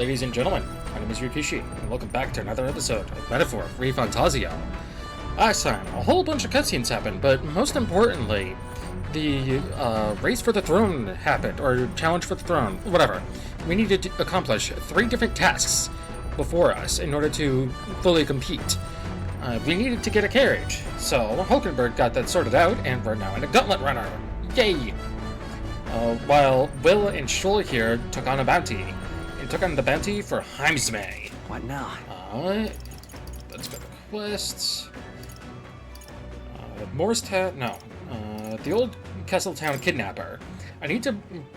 Ladies and gentlemen, my name is Rikishi, and welcome back to another episode of Metaphor Refantazio. Last time, a whole bunch of cutscenes happened, but most importantly, the race for the throne happened, or challenge for the throne, whatever. We needed to accomplish 3 different tasks before us in order to fully compete. We needed to get a carriage, so Hulkenberg got that sorted out, and we're now in a gauntlet runner. Yay! While Will and Schul here took on a bounty, and took on the bounty for Heimsmay. What now? Let's go to quests. Morstadt, no. The old Castletown kidnapper. I need to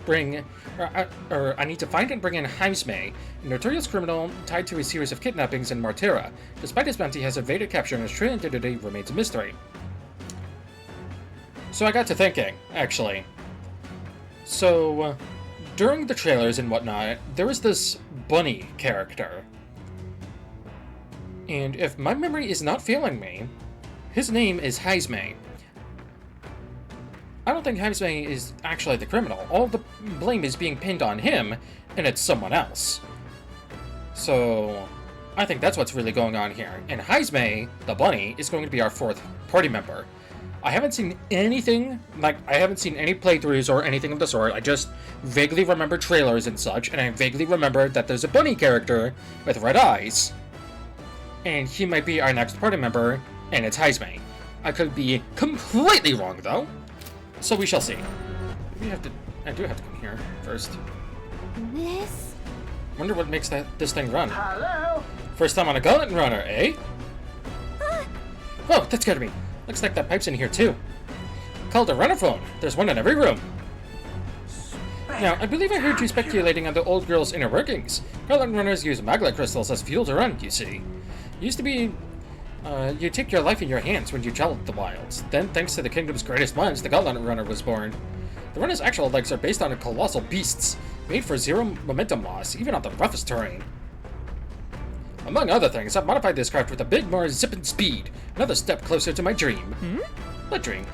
bring, I need to find and bring in Heimsmay, a notorious criminal tied to a series of kidnappings in Martira. Despite his bounty has evaded capture and his true identity remains a mystery. So I got to thinking, actually. So, during the trailers and whatnot, there was this bunny character. And if my memory is not failing me, his name is Heimsmay. I don't think Heimsmay is actually the criminal. All the blame is being pinned on him, and it's someone else. So, I think that's what's really going on here. And Heimsmay, the bunny, is going to be our 4th party member. I haven't seen anything, I haven't seen any playthroughs or anything of the sort. I just vaguely remember trailers and such, and I vaguely remember that there's a bunny character with red eyes. And he might be our next party member, and it's Heimsmay. I could be completely wrong, though. So we shall see. I do have to come here first. This? Wonder what makes this thing run. Hello? First time on a gauntlet runner, eh? Oh, that scared me. Looks like that pipe's in here too. Called a runner phone. There's one in every room. Now, I believe I heard you speculating on the old girl's inner workings. Gauntlet runners use magla crystals as fuel to run, you see. Used to be, you take your life in your hands when you traveled the wilds. Then, thanks to the kingdom's greatest minds, the Gauntlet Runner was born. The runner's actual legs are based on colossal beasts, made for 0 momentum loss, even on the roughest terrain. Among other things, I've modified this craft with a bit more zip and speed. Another step closer to my dream. What dream?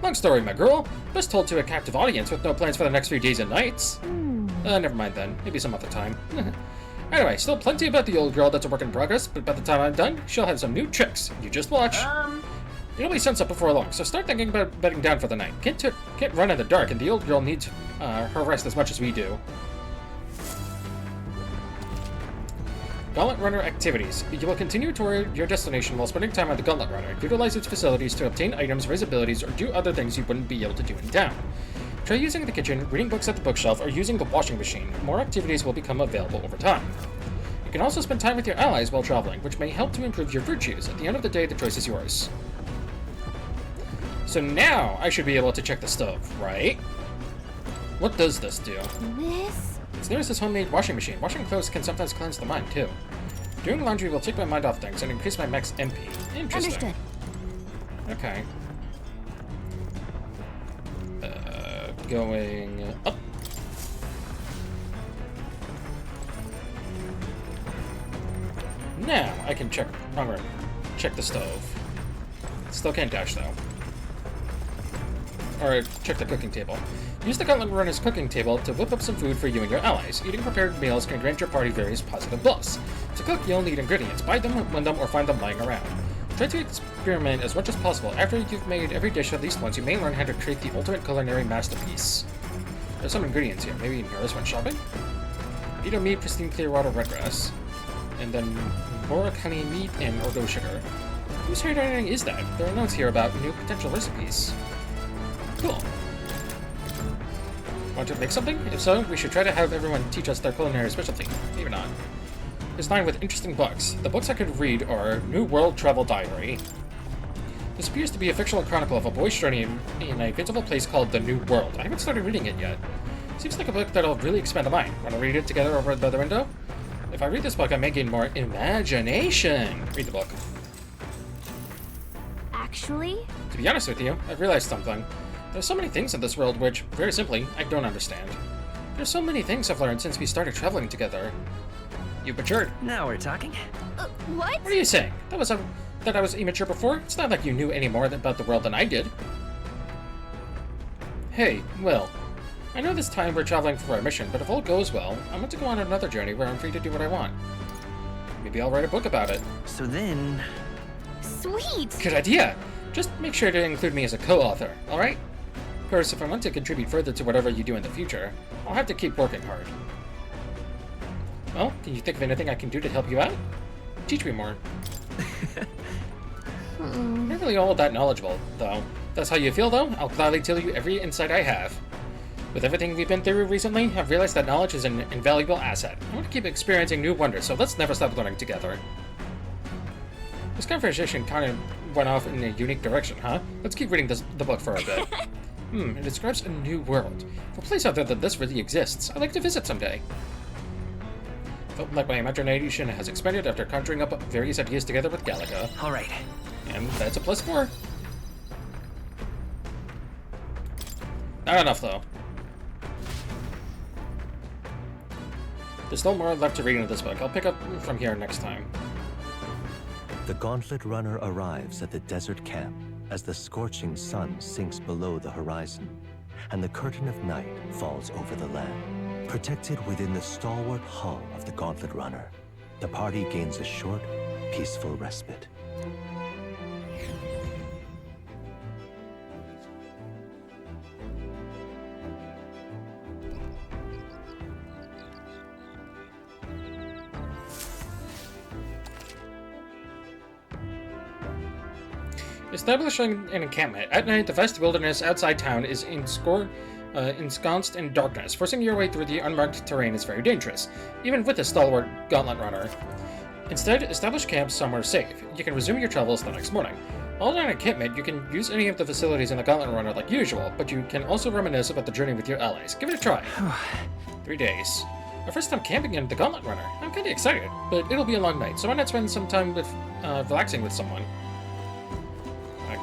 Long story, my girl. Best told to a captive audience with no plans for the next few days and nights. Never mind then. Maybe some other time. Anyway, still plenty about the old girl that's a work in progress, but by the time I'm done, she'll have some new tricks. You just watch. It'll be sunset before long, so start thinking about bedding down for the night. Can't run in the dark, and the old girl needs her rest as much as we do. Gauntlet Runner activities. You will continue toward your destination while spending time on the Gauntlet Runner. Utilize its facilities to obtain items, raise abilities, or do other things you wouldn't be able to do in town. Try using the kitchen, reading books at the bookshelf, or using the washing machine. More activities will become available over time. You can also spend time with your allies while traveling, which may help to improve your virtues. At the end of the day, the choice is yours. So now I should be able to check the stove, right? What does this do? This? There's this homemade washing machine. Washing clothes can sometimes cleanse the mind, too. Doing laundry will take my mind off things and increase my max MP. Interesting. Understood. Okay. Going up. Now I can check the stove. Still can't dash though. Or check the cooking table. Use the Gauntlet Runner's cooking table to whip up some food for you and your allies. Eating prepared meals can grant your party various positive buffs. To cook, you'll need ingredients. Buy them, win them, or find them lying around. Try to experiment as much as possible. After you've made every dish at least once, you may learn how to create the ultimate culinary masterpiece. There's some ingredients here. Maybe nourish when shopping? Eat meat, pristine clear water, red grass. And then boric honey meat and ordo sugar. Whose handwriting is that? There are notes here about new potential recipes. Cool. Want to make something? If so, we should try to have everyone teach us their culinary specialty. Maybe not. It's lined with interesting books. The books I could read are New World Travel Diary. This appears to be a fictional chronicle of a boy's journey in a fictional place called the New World. I haven't started reading it yet. Seems like a book that'll really expand the mind. Want to read it together over by the window? If I read this book, I may gain more imagination. Read the book. Actually? To be honest with you, I've realized something. There's so many things in this world which, very simply, I don't understand. There's so many things I've learned since we started traveling together. You've matured. Now we're talking. What? What are you saying? That I was immature before? It's not like you knew any more about the world than I did. Hey, Will. I know this time we're traveling for our mission, but if all goes well, I want to go on another journey where I'm free to do what I want. Maybe I'll write a book about it. So then... Sweet! Good idea! Just make sure to include me as a co-author, alright? Of course, if I want to contribute further to whatever you do in the future, I'll have to keep working hard. Well, can you think of anything I can do to help you out? Teach me more. I'm not really all that knowledgeable, though. If that's how you feel, though, I'll gladly tell you every insight I have. With everything we've been through recently, I've realized that knowledge is an invaluable asset. I want to keep experiencing new wonders, so let's never stop learning together. This conversation kind of went off in a unique direction, huh? Let's keep reading the book for a bit. It describes a new world. If a place other than this really exists, I'd like to visit someday. Felt like my imagination has expanded after conjuring up various ideas together with Galaga. Alright. And that's a +4. Not enough, though. There's still more left to read in this book. I'll pick up from here next time. The Gauntlet Runner arrives at the desert camp as the scorching sun sinks below the horizon, and the curtain of night falls over the land. Protected within the stalwart hull of the Gauntlet Runner, the party gains a short, peaceful respite. Establishing an encampment. At night, the vast wilderness outside town is ensconced in darkness. Forcing your way through the unmarked terrain is very dangerous, even with a stalwart Gauntlet Runner. Instead, establish camp somewhere safe. You can resume your travels the next morning. While on encampment, you can use any of the facilities in the Gauntlet Runner like usual, but you can also reminisce about the journey with your allies. Give it a try. 3 days. Our first time camping in the Gauntlet Runner. I'm kinda excited, but it'll be a long night, so why not spend some time with relaxing with someone?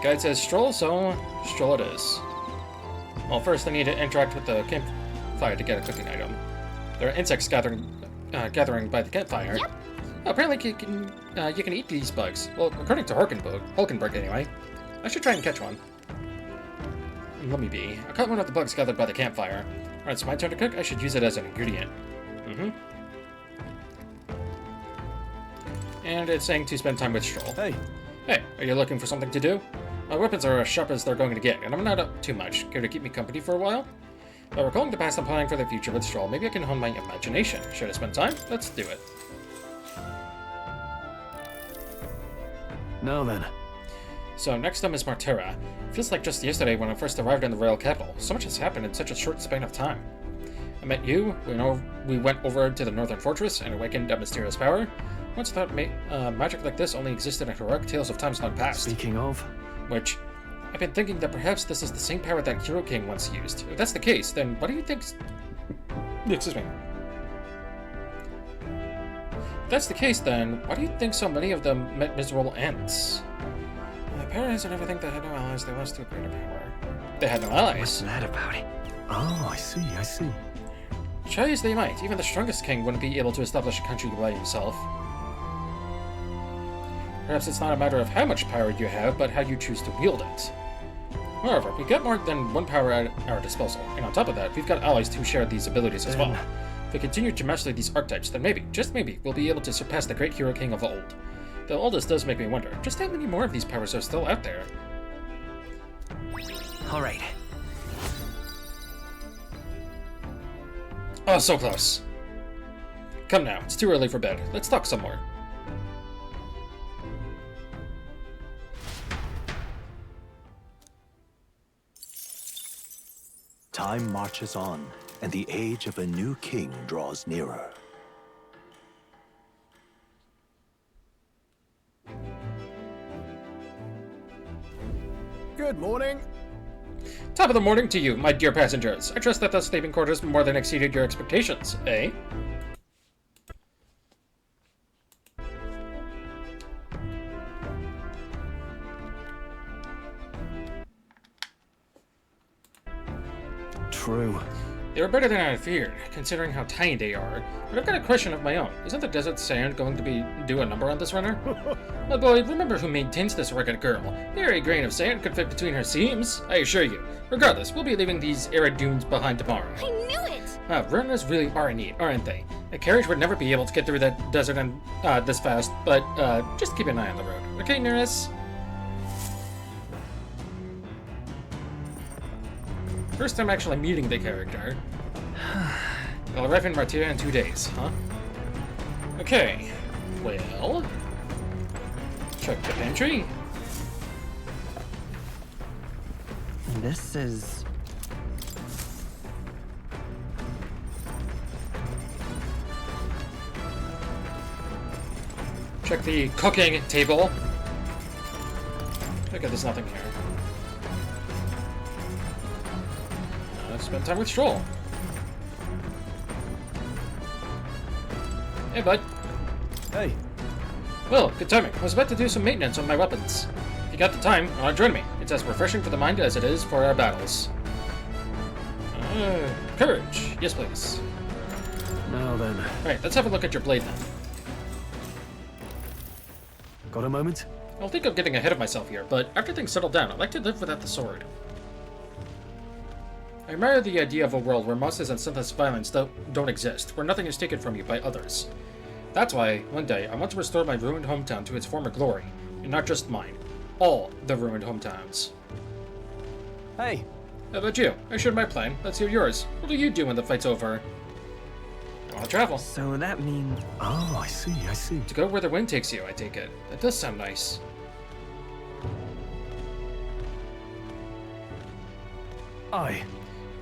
Guide says stroll, so stroll it is. Well, first I need to interact with the campfire to get a cooking item. There are insects gathering by the campfire. Yep. Apparently you can eat these bugs. Well, according to Hulkenberg anyway. I should try and catch one. And let me be. I caught one of the bugs gathered by the campfire. Alright, it's my turn to cook. I should use it as an ingredient. And it's saying to spend time with Stroll. Hey, Hey, are you looking for something to do? My weapons are as sharp as they're going to get, and I'm not up too much. Care to keep me company for a while? By recalling the past and planning for the future with Stroll, maybe I can hone my imagination. Should I spend time? Let's do it. Now then. So next up is Martira. Feels like just yesterday when I first arrived in the royal capital. So much has happened in such a short span of time. I met you, we went over to the northern fortress and awakened a mysterious power. Once thought magic like this only existed in heroic tales of times long past. Speaking of... Which, I've been thinking that perhaps this is the same power that Hero King once used. If that's the case, then what do you think... Excuse me. If that's the case, then why do you think so many of them met miserable ends? Parents and everything that had no allies, they lost to a greater power. They had no allies. What's that about it? Oh, I see. Try as they might, even the strongest king wouldn't be able to establish a country by himself. Perhaps it's not a matter of how much power you have, but how you choose to wield it. Moreover, we've got more than one power at our disposal, and on top of that, we've got allies who share these abilities as well. If we continue to master these archetypes, then maybe, just maybe, we'll be able to surpass the great Hero King of old. Though all this does make me wonder, just how many more of these powers are still out there? Alright. Oh, so close. Come now, it's too early for bed. Let's talk some more. time marches on, and the age of a new king draws nearer. Good morning. Top of the morning to you, my dear passengers. I trust that the sleeping quarters more than exceeded your expectations, eh? True. They were better than I had feared, considering how tiny they are. But I've got a question of my own. Isn't the desert sand going to do a number on this runner? My boy, remember who maintains this rugged girl. Very grain of sand could fit between her seams, I assure you. Regardless, we'll be leaving these arid dunes behind tomorrow. I knew it! Runners really are neat, aren't they? A carriage would never be able to get through that desert and this fast, but just keep an eye on the road. Okay, Neris? First time actually meeting the character. I'll arrive in Martira in 2 days, huh? Okay. Well... check the pantry. This is... Check the cooking table. Okay, there's nothing here. Spend time with Stroll. Hey, bud. Hey, Well, good timing. I was about to do some maintenance on my weapons. If you got the time, why not join me? It's as refreshing for the mind as it is for our battles. Courage. Yes, please. now then. Alright, let's have a look at your blade then. Got a moment? I'll think I'm getting ahead of myself here, but after things settle down, I'd like to live without the sword. I admire the idea of a world where monsters and senseless violence don't exist, where nothing is taken from you by others. That's why, one day, I want to restore my ruined hometown to its former glory, and not just mine. All the ruined hometowns. Hey, How about you? I shared my plan. Let's hear yours. What do you do when the fight's over? I want to travel. So that means... oh, I see. To go where the wind takes you, I take it. That does sound nice. Aye.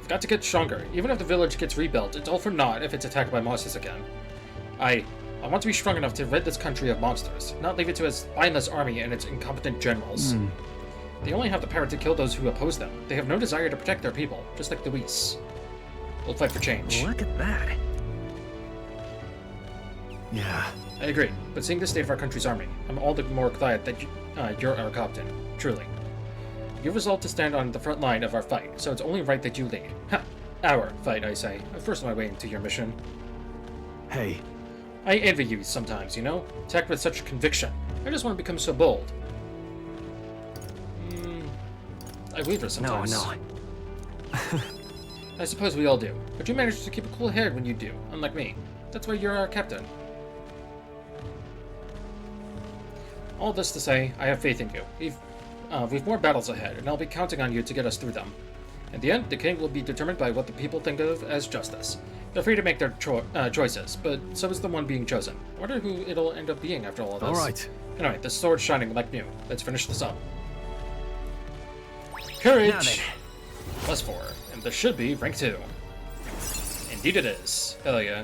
I've got to get stronger. Even if the village gets rebuilt, it's all for naught if it's attacked by monsters again. I want to be strong enough to rid this country of monsters, not leave it to its spineless army and its incompetent generals. They only have the power to kill those who oppose them. They have no desire to protect their people, just like Luis. We'll fight for change. Look at that. Yeah. I agree, but seeing the state of our country's army, I'm all the more glad that you're our captain. Truly. You've resolved to stand on the front line of our fight, so it's only right that you lead. Ha! Our fight, I say. I forced my way into your mission. Hey, I envy you sometimes, you know? Attack with such conviction. I just want to become so bold. I waver sometimes. No. I suppose we all do, but you manage to keep a cool head when you do, unlike me. That's why you're our captain. All this to say, I have faith in you. We've more battles ahead, and I'll be counting on you to get us through them. In the end, the king will be determined by what the people think of as justice. They're free to make their choices, but so is the one being chosen. I wonder who it'll end up being after all of this. alright. Anyway, the sword's shining like new. Let's finish this up. Now then. Courage! +4, and this should be rank 2. Indeed it is. Hell yeah.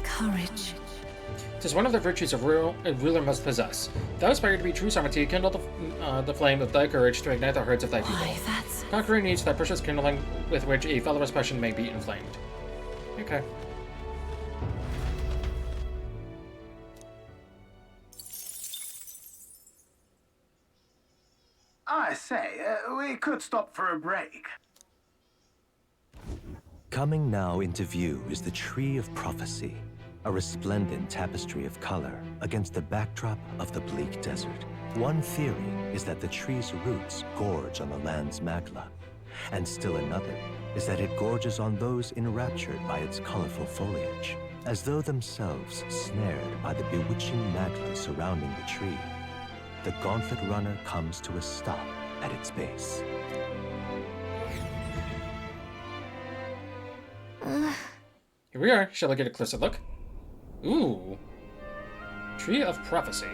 Courage. Tis one of the virtues a ruler must possess. If thou aspire to be true sovereignty, kindle the flame of thy courage to ignite the hearts of thy people. Why, that's... Conquering needs that precious kindling with which a fellow passion may be inflamed. Okay. I say, we could stop for a break. Coming now into view is the Tree of Prophecy, a resplendent tapestry of color against the backdrop of the bleak desert. One theory is that the tree's roots gorge on the land's magla, and still another is that it gorges on those enraptured by its colorful foliage, as though themselves snared by the bewitching magla surrounding the tree. The gauntlet runner comes to a stop at its base. Here we are. Shall I get a closer look? Ooh. Tree of Prophecy.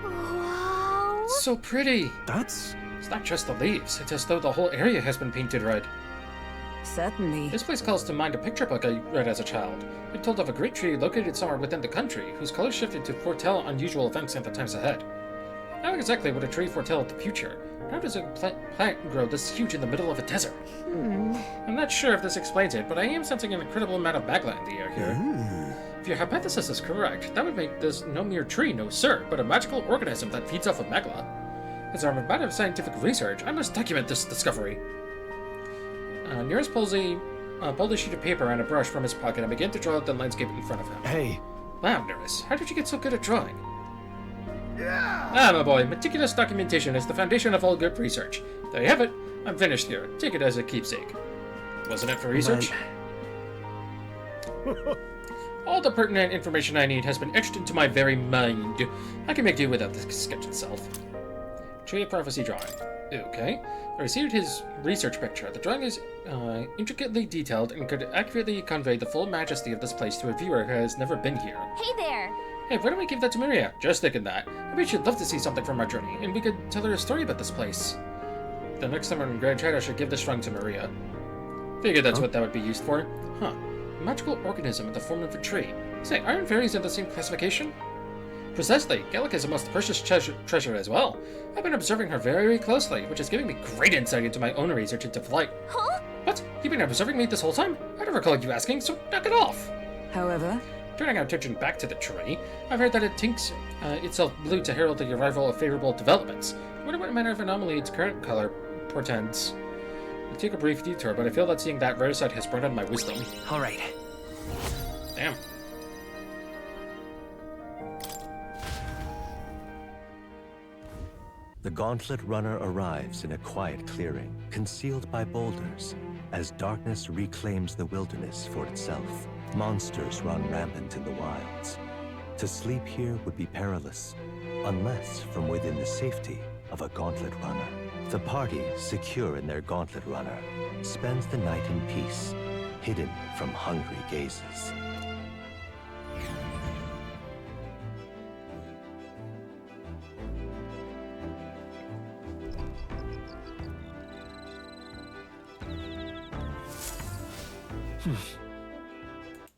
Wow. So pretty! That's... It's not just the leaves. It's as though the whole area has been painted red. Certainly. This place calls to mind a picture book I read as a child. It told of a great tree located somewhere within the country, whose colors shifted to foretell unusual events in the times ahead. How exactly would a tree foretell the future? How does a plant grow this huge in the middle of a desert? I'm not sure if this explains it, but I am sensing an incredible amount of magla in the air here. If your hypothesis is correct, that would make this no mere tree, no sir, but a magical organism that feeds off of magma. As I'm about of scientific research, I must document this discovery. Nearest pulled a sheet of paper and a brush from his pocket and began to draw out the landscape in front of him. Hey. Wow, Nearest, how did you get so good at drawing? Yeah. Ah, my boy, meticulous documentation is the foundation of all good research. There you have it. I'm finished here. Take it as a keepsake. Wasn't it for research? All the pertinent information I need has been etched into my very mind. I can make do without the sketch itself. Tree of Prophecy drawing. Okay. I received his research picture. The drawing is intricately detailed and could accurately convey the full majesty of this place to a viewer who has never been here. Hey there! Hey, why don't we give that to Maria? Just thinking that. I bet she'd love to see something from our journey, and we could tell her a story about this place. The next time we're in Grand Chat, I should give this shrine to Maria. Figured that's what that would be used for. Huh. A magical organism in the form of a tree. Say, aren't fairies in the same classification? Precisely. Gallic is a most precious treasure as well. I've been observing her very closely, which is giving me great insight into my own research into flight. Huh? What? You've been observing me this whole time? I don't recall you asking, so knock it off! However, Turning our attention back to the tree, I've heard that it tinks itself blue to herald the arrival of favorable developments. I wonder what manner of anomaly its current color portends. I'll take a brief detour, but I feel that seeing that rare sight has brought on my wisdom. All right. Damn. The Gauntlet Runner arrives in a quiet clearing, concealed by boulders, as darkness reclaims the wilderness for itself. Monsters run rampant in the wilds. To sleep here would be perilous, unless from within the safety of a Gauntlet Runner. The party, secure in their Gauntlet Runner, spends the night in peace, hidden from hungry gazes.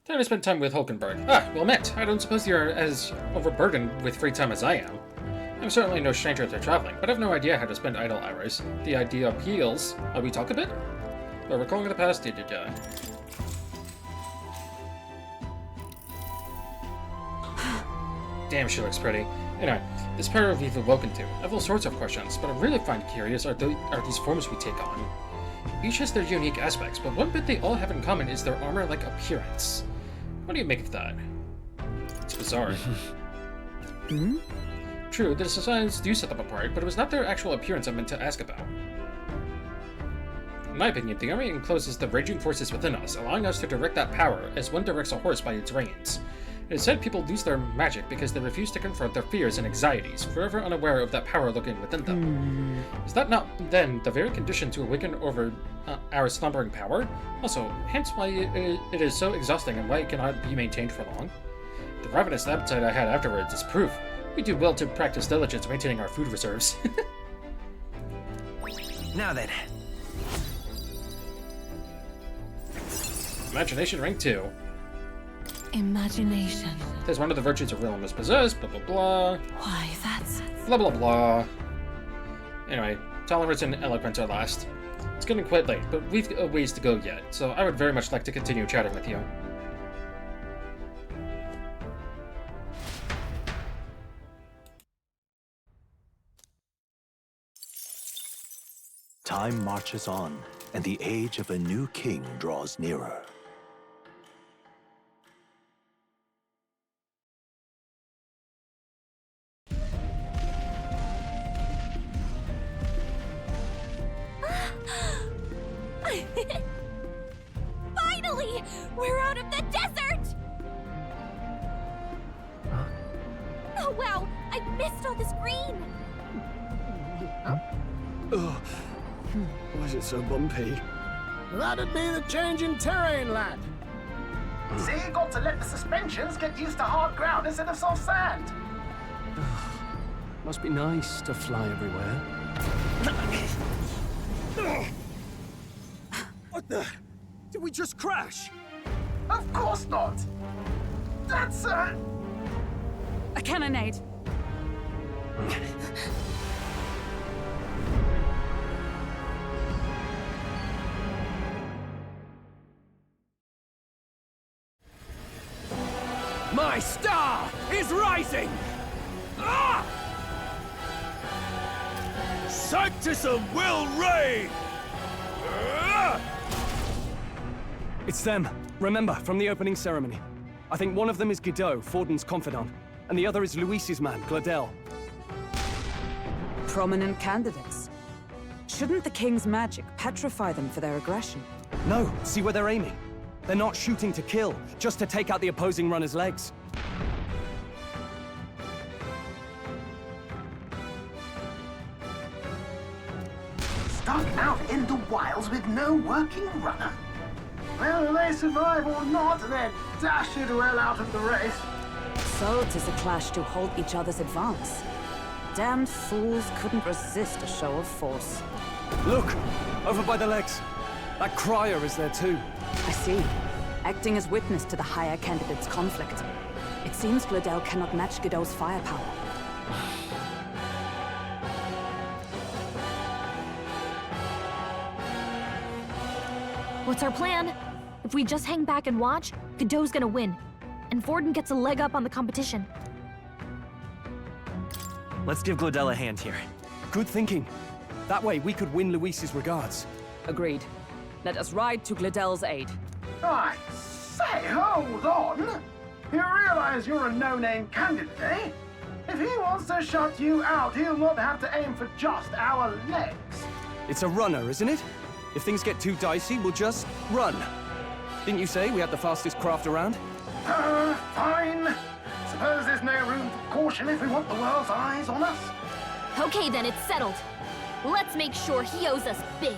Time to spend time with Hulkenberg. Ah, well met. I don't suppose you're as overburdened with free time as I am. I'm certainly no stranger to traveling, but I've no idea how to spend idle hours. The idea appeals. We talk a bit? But recalling the past, Damn, she looks pretty. Anyway, this pair we've awoken to. I have all sorts of questions, but I really find curious are these forms we take on. Each has their unique aspects, but one bit they all have in common is their armor-like appearance. What do you make of that? It's bizarre. True, the designs do set them apart, but it was not their actual appearance I meant to ask about. In my opinion, the army encloses the raging forces within us, allowing us to direct that power as one directs a horse by its reins. It is said people lose their magic because they refuse to confront their fears and anxieties, forever unaware of that power lurking within them. Is that not, then, the very condition to awaken over our slumbering power? Also, hence why it is so exhausting and why it cannot be maintained for long? The ravenous appetite I had afterwards is proof. We do well to practice diligence maintaining our food reserves. Now then. Imagination rank 2. imagination. There's one of the virtues of realm is possessed, blah blah blah. Why, that's... Blah blah blah. Anyway, tolerance and eloquence are last. It's getting quite late, but we've a ways to go yet, so I would very much like to continue chatting with you. Time marches on, and the age of a new king draws nearer. Finally! We're out of the desert! Oh wow, I missed all this green! Ugh. Why is it so bumpy? That'd be the change in terrain, lad. See, you got to let the suspensions get used to hard ground instead of soft sand. Must be nice to fly everywhere. What the? Did we just crash? Of course not. That's A cannonade. My star is rising! Ah! Sanctism will reign! It's them. Remember, from the opening ceremony. I think one of them is Guido, Forden's confidant, and the other is Luis's man, Gladel. Prominent candidates. Shouldn't the king's magic petrify them for their aggression? No, see where they're aiming. They're not shooting to kill, just to take out the opposing runner's legs. Stuck out in the wilds with no working runner? Whether they survive or not, they're dashed well out of the race. So 'tis a clash to halt each other's advance. Damned fools couldn't resist a show of force. Look! Over by the legs. That crier is there too. I see. Acting as witness to the higher candidate's conflict. It seems Gladel cannot match Guido's firepower. What's our plan? If we just hang back and watch, Godot's gonna win. And Forden gets a leg up on the competition. Let's give Gladel a hand here. Good thinking. That way we could win Luis's regards. Agreed. Let us ride to Gladel's aid. I say, hold on. You realize you're a no-name candidate, eh? If he wants to shut you out, he'll not have to aim for just our legs. It's a runner, isn't it? If things get too dicey, we'll just run. Didn't you say we had the fastest craft around? Fine. Suppose there's no room for caution if we want the world's eyes on us. Okay then, it's settled. Let's make sure he owes us big.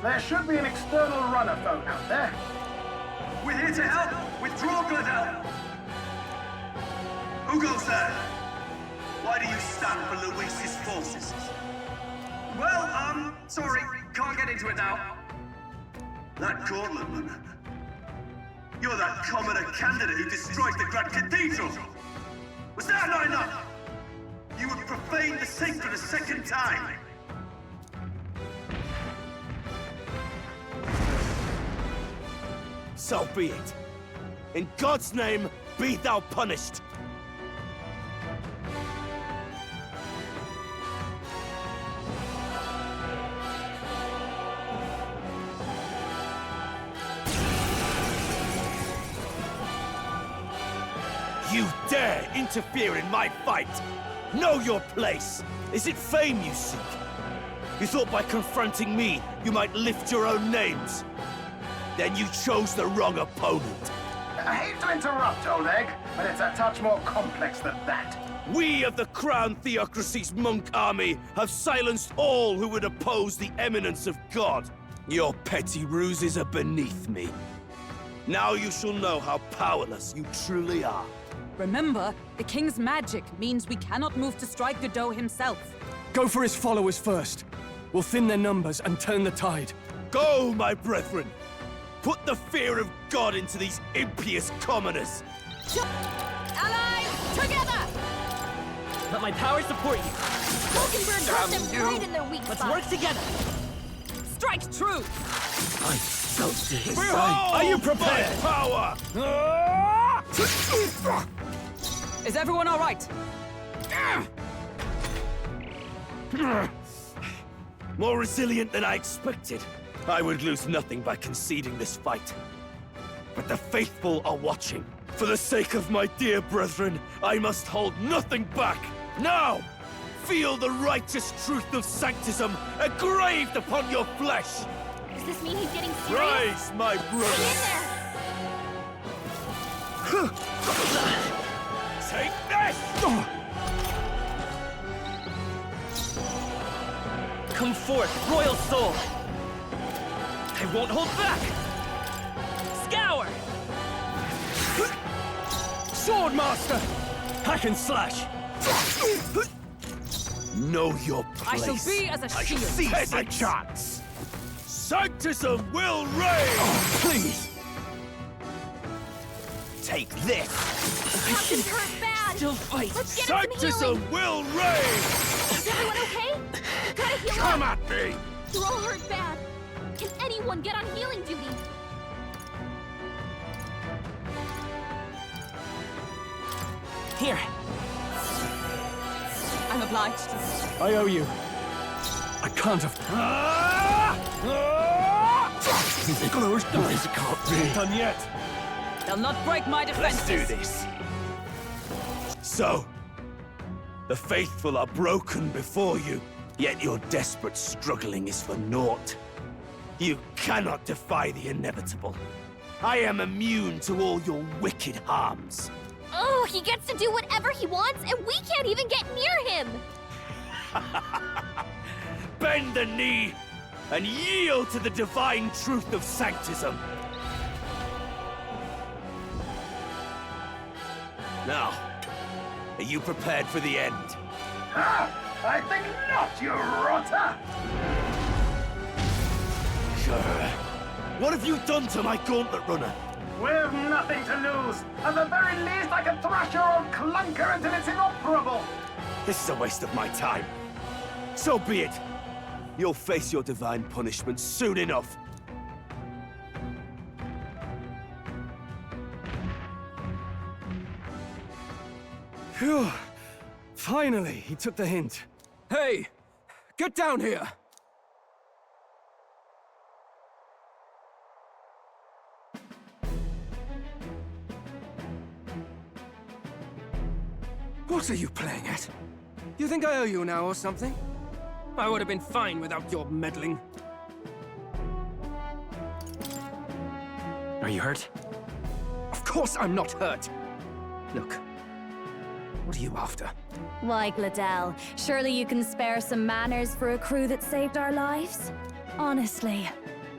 There should be an external runner phone out there. We're here to help! Withdraw, Gladel! Who goes there? Why do you stand for Luis's forces? Well, sorry, can't get into it now. That Cortland man. You're that commoner candidate who destroyed the Grand Cathedral! Was that not enough? You would profane the sacred a second time! So be it. In God's name, be thou punished. You dare interfere in my fight! Know your place! Is it fame you seek? You thought by confronting me, you might lift your own names? Then you chose the wrong opponent. I hate to interrupt, old egg, but it's a touch more complex than that. We of the Crown Theocracy's monk army have silenced all who would oppose the eminence of God. Your petty ruses are beneath me. Now you shall know how powerless you truly are. Remember, the king's magic means we cannot move to strike Godot himself. Go for his followers first. We'll thin their numbers and turn the tide. Go, my brethren! Put the fear of God into these impious commoners! Allies, together! Let my power support you. Falkenberg hurt them right in their weak Let's spot. work together. Strike true! I felt his Behold Are you prepared? my power! Is everyone all right? More resilient than I expected. I would lose nothing by conceding this fight. But the faithful are watching. For the sake of my dear brethren, I must hold nothing back. Now, feel the righteous truth of sanctism engraved upon your flesh. Does this mean he's getting serious? Rise, my Get brothers. in there! Take this! Come forth, royal soul. I won't hold back. Scour. Swordmaster! Hack and slash! Know your place. I shall be as a shield. Seize a chance. Sanctism will reign. Please! Take this. Captain's hurt bad! Still fight. Let's get him some healing! Sanctism will reign. Is everyone okay? We gotta heal Come up! at me. You're all hurt bad! Can anyone get on healing duty? Here. I'm obliged. I owe you. I can't have... Close doors can't be done yet. They'll not break my defenses. Let's do this. So, the faithful are broken before you, yet your desperate struggling is for naught. You cannot defy the inevitable. I am immune to all your wicked harms. Oh, he gets to do whatever he wants, and we can't even get near him! Bend the knee and yield to the divine truth of sanctism. Now, are you prepared for the end? Ah, I think not, you rotter! What have you done to my gauntlet runner? We've nothing to lose. At the very least, I can thrash your old clunker until it's inoperable. This is a waste of my time. So be it. You'll face your divine punishment soon enough. Phew. Finally, he took the hint. Hey! Get down here! What are you playing at? You think I owe you now or something? I would have been fine without your meddling. Are you hurt? Of course I'm not hurt! Look, what are you after? Why, Gladel, surely you can spare some manners for a crew that saved our lives? Honestly,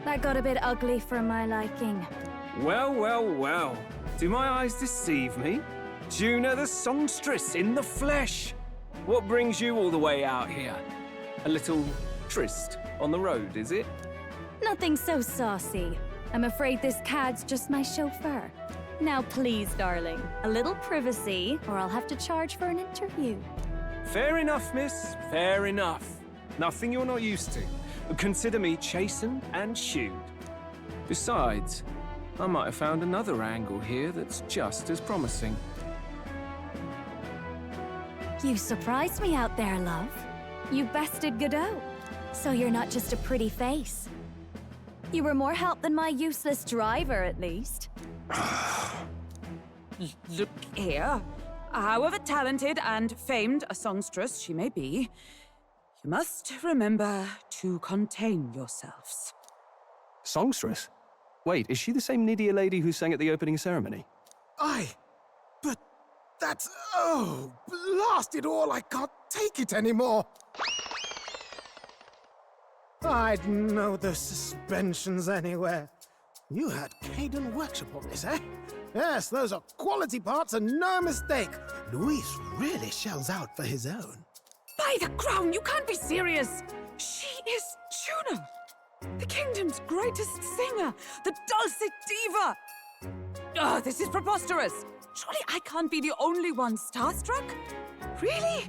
that got a bit ugly for my liking. Well, well, well. Do my eyes deceive me? Juna the songstress in the flesh! What brings you all the way out here? A little tryst on the road, is it? Nothing so saucy. I'm afraid this cad's just my chauffeur. Now please, darling, a little privacy, or I'll have to charge for an interview. Fair enough, miss. Fair enough. Nothing you're not used to. Consider me chastened and shooed. Besides, I might have found another angle here that's just as promising. You surprised me out there, love. You bested Godot. So you're not just a pretty face. You were more help than my useless driver, at least. Look here. However talented and famed a songstress she may be, you must remember to contain yourselves. Songstress? Wait, is she the same Nydia lady who sang at the opening ceremony? Aye, but that's... oh, blast it all, I can't take it anymore. I'd know the suspensions anywhere. You had Caden workshop on this, eh? Yes, those are quality parts and no mistake. Luis really shells out for his own. By the crown, you can't be serious! She is Juno, the kingdom's greatest singer, the dulcet diva! Oh, this is preposterous! Surely I can't be the only one starstruck? Really?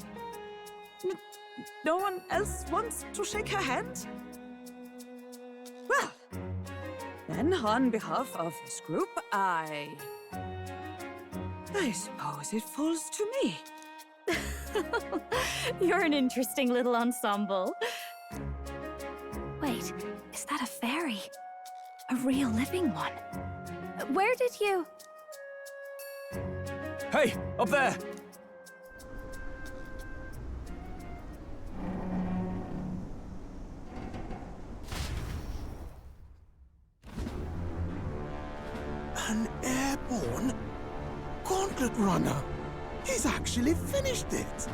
No one else wants to shake her hand? Well, then on behalf of this group, I suppose it falls to me. You're an interesting little ensemble. Wait, is that a fairy? A real living one? Where did you... Hey, up there! An airborne gauntlet runner. He's actually finished it.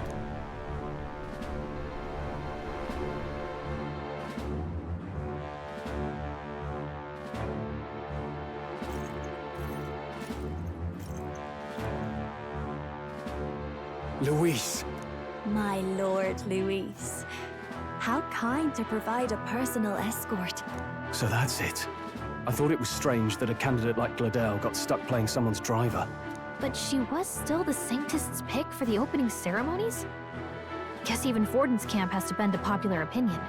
Luis. My lord, Luis. How kind to provide a personal escort. So that's it. I thought it was strange that a candidate like Gladel got stuck playing someone's driver. But she was still the Sanctist's pick for the opening ceremonies? Guess even Forden's camp has to bend to popular opinion.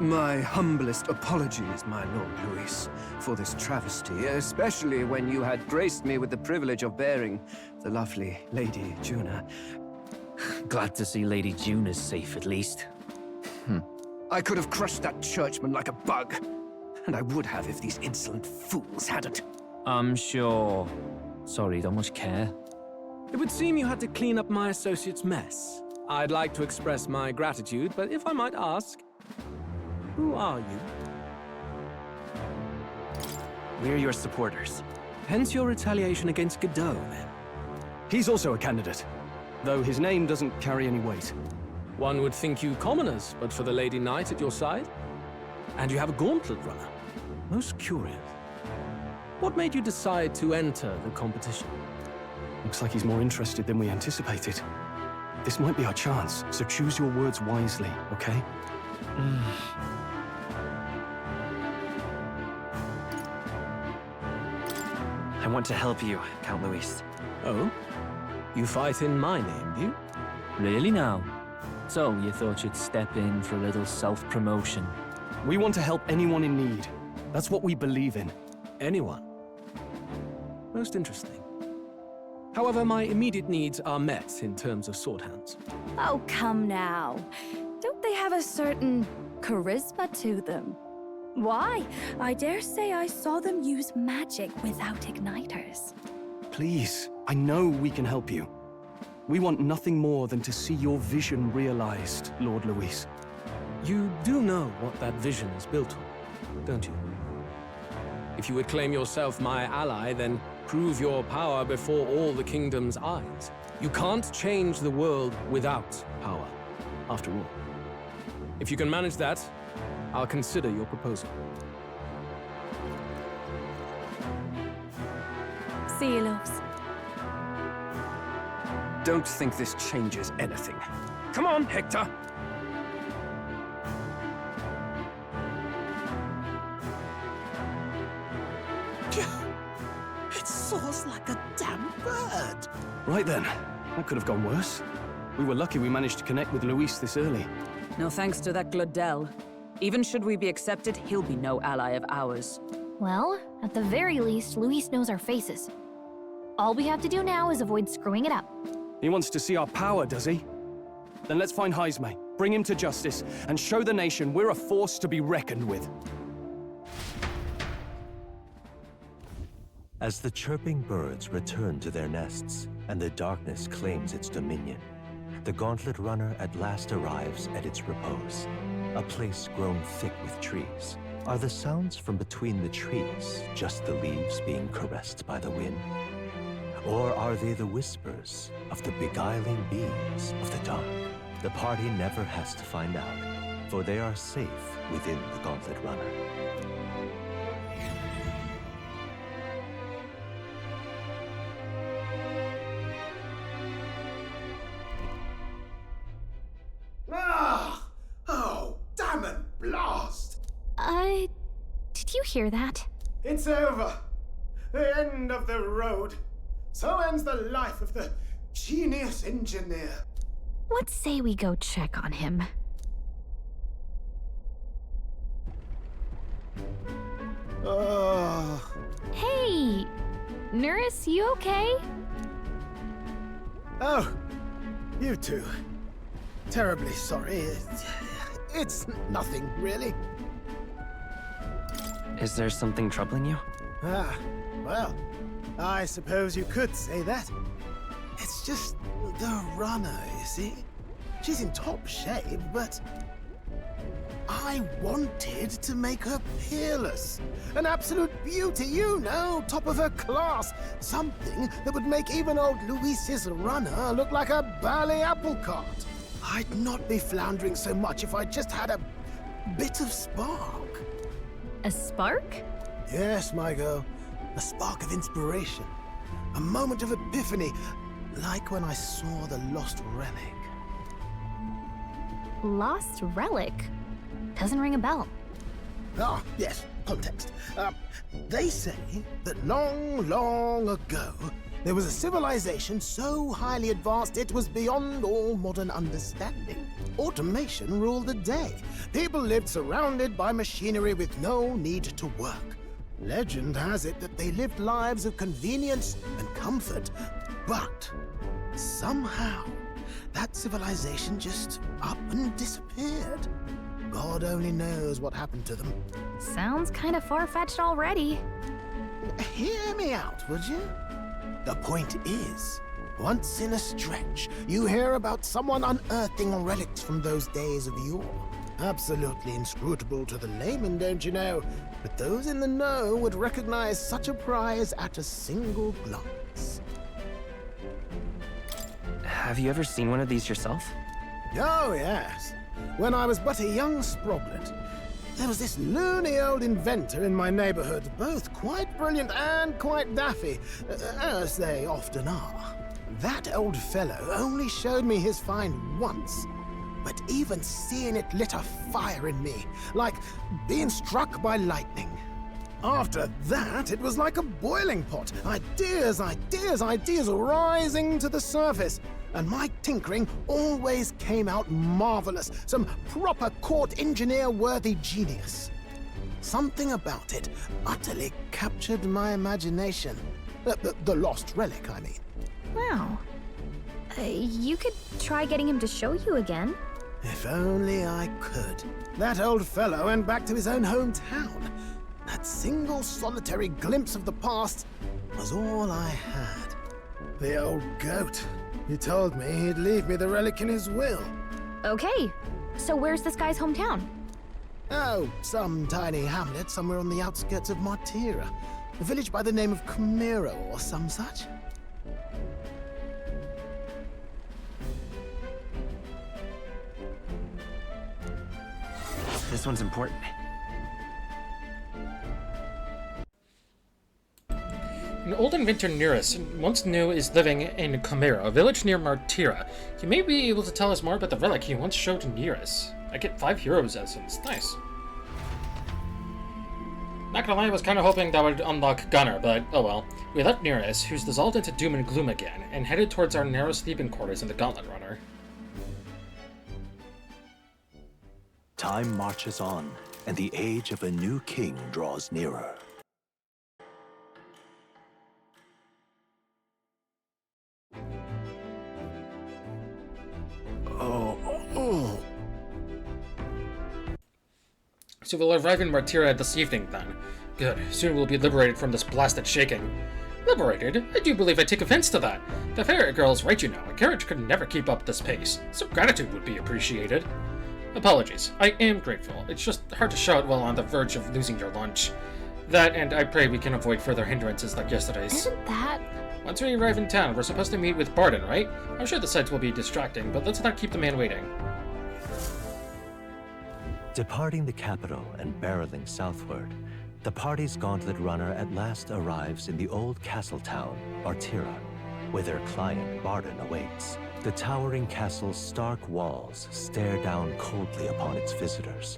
My humblest apologies, my Lord Luis, for this travesty, especially when you had graced me with the privilege of bearing the lovely Lady Juna. Glad to see Lady June is safe, at least. I could have crushed that churchman like a bug, and I would have if these insolent fools hadn't. I'm sure. Sorry, don't much care. It would seem you had to clean up my associate's mess. I'd like to express my gratitude, but if I might ask, who are you? We're your supporters. Hence your retaliation against Godot, then. He's also a candidate, though his name doesn't carry any weight. One would think you commoners, but for the Lady Knight at your side. And you have a gauntlet runner. Most curious. What made you decide to enter the competition? Looks like he's more interested than we anticipated. This might be our chance, so choose your words wisely, okay? I want to help you, Count Luis. Oh? You fight in my name, do you? Really now? So, you thought you'd step in for a little self-promotion? We want to help anyone in need. That's what we believe in. Anyone. Most interesting. However, my immediate needs are met in terms of sword hands. Oh, come now. Don't they have a certain charisma to them? Why? I dare say I saw them use magic without igniters. Please, I know we can help you. We want nothing more than to see your vision realized, Lord Luis. You do know what that vision is built on, don't you? If you would claim yourself my ally, then prove your power before all the kingdom's eyes. You can't change the world without power, after all. If you can manage that, I'll consider your proposal. See you, loves. Don't think this changes anything. Come on, Hector! It soars like a damn bird. Right then, that could have gone worse. We were lucky we managed to connect with Luis this early. No thanks to that Glodell. Even should we be accepted, he'll be no ally of ours. Well, at the very least, Luis knows our faces. All we have to do now is avoid screwing it up. He wants to see our power, does he? Then let's find Heisme, bring him to justice, and show the nation we're a force to be reckoned with. As the chirping birds return to their nests and the darkness claims its dominion, the Gauntlet Runner at last arrives at its repose, a place grown thick with trees. Are the sounds from between the trees just the leaves being caressed by the wind? Or are they the whispers of the beguiling beams of the dark? The party never has to find out, for they are safe within the Gauntlet Runner. Ah! Oh, damn and blast! Did you hear that? It's over. The end of the road. So ends the life of the genius engineer. Let's say we go check on him. Oh. Hey! Nurse, you okay? Oh, you two. Terribly sorry. It's nothing, really. Is there something troubling you? Ah, well, I suppose you could say that. It's just the runner, you see? She's in top shape, but I wanted to make her peerless. An absolute beauty, you know, top of her class. Something that would make even old Luis's runner look like a bally apple cart. I'd not be floundering so much if I just had a bit of spark. A spark? Yes, my girl. A spark of inspiration. A moment of epiphany, like when I saw the lost relic. Lost relic? Doesn't ring a bell. Ah, yes, context. They say that long, long ago, There was a civilization so highly advanced it was beyond all modern understanding. Automation ruled the day. People lived surrounded by machinery with no need to work. Legend has it that they lived lives of convenience and comfort, but somehow that civilization just up and disappeared. God only knows what happened to them. Sounds kind of far-fetched already. Hear me out, would you? The point is, once in a stretch, you hear about someone unearthing relics from those days of yore. Absolutely inscrutable to the layman, don't you know? But those in the know would recognize such a prize at a single glance. Have you ever seen one of these yourself? Oh, yes. When I was but a young sproglet, there was this loony old inventor in my neighborhood, both quite brilliant and quite daffy, as they often are. That old fellow only showed me his find once, but even seeing it lit a fire in me, like being struck by lightning. After that, it was like a boiling pot. Ideas rising to the surface. And my tinkering always came out marvelous. Some proper court engineer-worthy genius. Something about it utterly captured my imagination. The lost relic, I mean. Wow. You could try getting him to show you again. If only I could. That old fellow went back to his own hometown. That single solitary glimpse of the past was all I had. The old goat. He told me he'd leave me the relic in his will. Okay, so where's this guy's hometown? Oh, some tiny hamlet somewhere on the outskirts of Martira. A village by the name of Camiro or some such. This one's important. An old inventor Nearest once knew is living in Camiro, a village near Martira. He may be able to tell us more about the relic he once showed to Nearest. I get 5 heroes essence. Nice. Not gonna lie, I was kinda hoping that would unlock Gunner, but oh well. We left Nearest, who's dissolved into doom and gloom again, and headed towards our narrow sleeping quarters in the Gauntlet Runner. Time marches on, and the age of a new king draws nearer. So we'll arrive in Martira this evening, then. Good. Soon we'll be liberated from this blasted shaking. Liberated? I do believe I take offense to that. The ferret girl's right, you know. A carriage could never keep up this pace. Some gratitude would be appreciated. Apologies. I am grateful. It's just hard to shout while on the verge of losing your lunch. That, and I pray we can avoid further hindrances like yesterday's. Isn't that... Once we arrive in town, we're supposed to meet with Barden, right? I'm sure the sights will be distracting, but let's not keep the man waiting. Departing the capital and barreling southward, the party's gauntlet runner at last arrives in the old castle town, Martira, where their client Barden awaits. The towering castle's stark walls stare down coldly upon its visitors.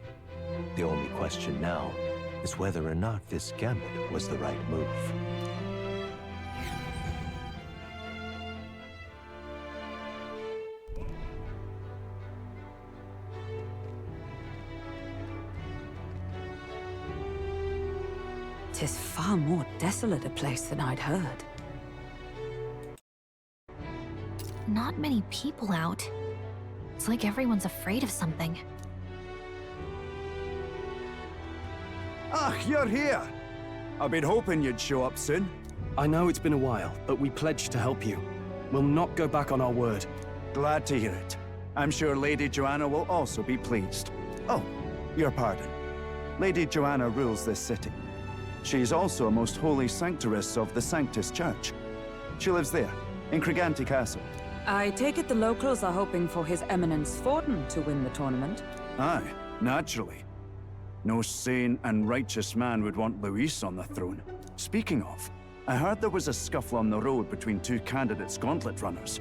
The only question now is whether or not this gambit was the right move. "'Tis far more desolate a place than I'd heard." Not many people out. It's like everyone's afraid of something. Ah, you're here! I've been hoping you'd show up soon. I know it's been a while, but we pledged to help you. We'll not go back on our word. Glad to hear it. I'm sure Lady Joanna will also be pleased. Oh, your pardon. Lady Joanna rules this city. She is also a most holy sanctoress of the Sanctus Church. She lives there, in Criganti Castle. I take it the locals are hoping for His Eminence Forden to win the tournament? Aye, naturally. No sane and righteous man would want Luis on the throne. Speaking of, I heard there was a scuffle on the road between 2 candidates gauntlet runners.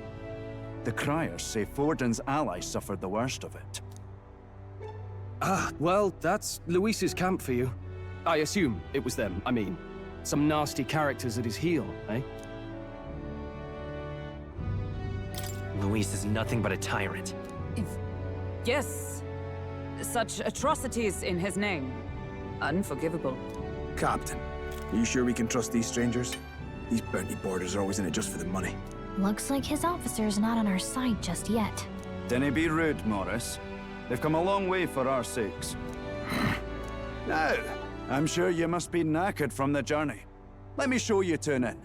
The criers say Forden's ally suffered the worst of it. Ah, well, that's Luis's camp for you. I assume it was them, I mean. Some nasty characters at his heel, eh? Luis is nothing but a tyrant. Yes. Such atrocities in his name. Unforgivable. Captain, are you sure we can trust these strangers? These bounty boarders are always in it just for the money. Looks like his officer's not on our side just yet. Dinna be rude, Morris. They've come a long way for our sakes. Now, I'm sure you must be knackered from the journey. Let me show you to an inn.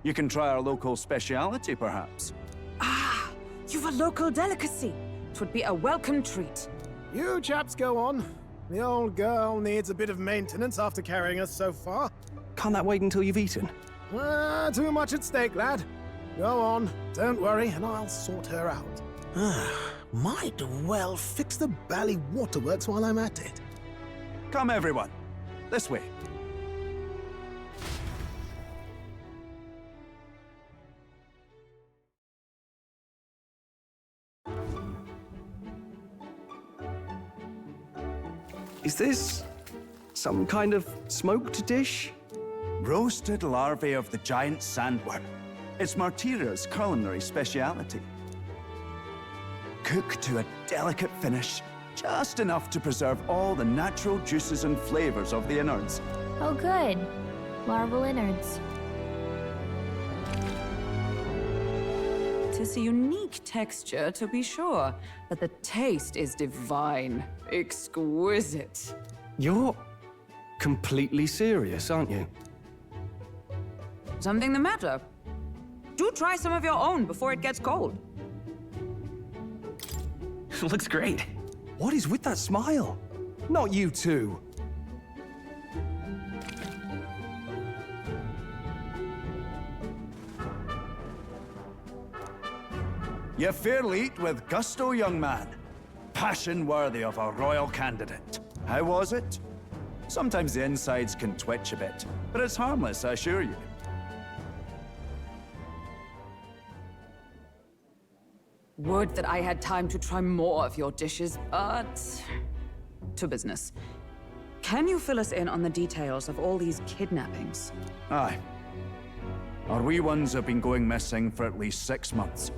You can try our local speciality, perhaps. Ah, you've a local delicacy. It would be a welcome treat. You chaps go on. The old girl needs a bit of maintenance after carrying us so far. Can't that wait until you've eaten? Too much at stake, lad. Go on, don't worry, and I'll sort her out. Might well fix the bally waterworks while I'm at it. Come, everyone. This way. Is this some kind of smoked dish? Roasted larvae of the giant sandworm. It's Martira's culinary speciality. Cooked to a delicate finish, just enough to preserve all the natural juices and flavors of the innards. Oh good. Larval innards. It is a unique texture, to be sure, but the taste is divine. Exquisite. You're completely serious, aren't you? Something the matter? Do try some of your own before it gets cold. Looks great. What is with that smile? Not you two. You fairly eat with gusto, young man. Passion worthy of a royal candidate. How was it? Sometimes the insides can twitch a bit, but it's harmless, I assure you. Would that I had time to try more of your dishes, but... to business. Can you fill us in on the details of all these kidnappings? Aye. Our wee ones have been going missing for at least 6 months.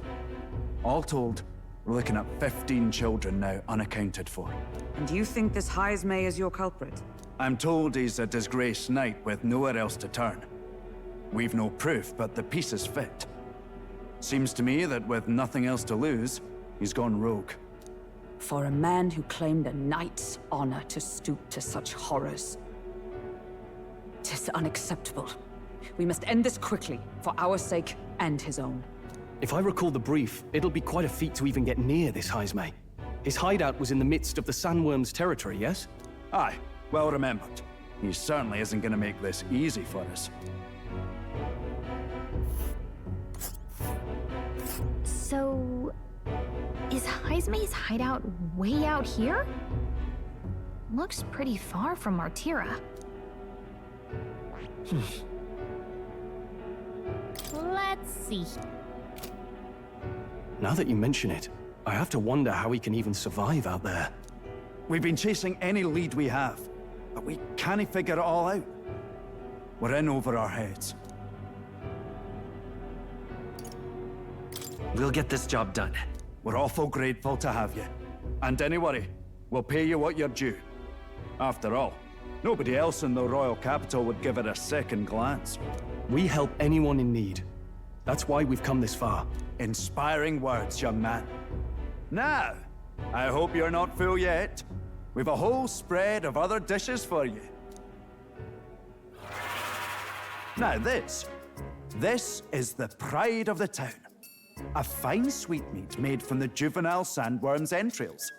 All told, we're looking at 15 children now unaccounted for. And you think this Heismay is your culprit? I'm told he's a disgraced knight with nowhere else to turn. We've no proof, but the pieces fit. Seems to me that with nothing else to lose, he's gone rogue. For a man who claimed a knight's honor to stoop to such horrors. 'Tis unacceptable. We must end this quickly, for our sake and his own. If I recall the brief, it'll be quite a feat to even get near this Heismay. His hideout was in the midst of the sandworm's territory, yes? Aye, well remembered. He certainly isn't going to make this easy for us. So... is Heismay's hideout way out here? Looks pretty far from Martira. Let's see. Now that you mention it, I have to wonder how he can even survive out there. We've been chasing any lead we have, but we can't figure it all out. We're in over our heads. We'll get this job done. We're awful grateful to have you. And don't worry, we'll pay you what you're due. After all, nobody else in the royal capital would give it a second glance. We help anyone in need. That's why we've come this far. Inspiring words, young man. Now, I hope you're not full yet. We've a whole spread of other dishes for you. Now this is the pride of the town. A fine sweetmeat made from the juvenile sandworm's entrails.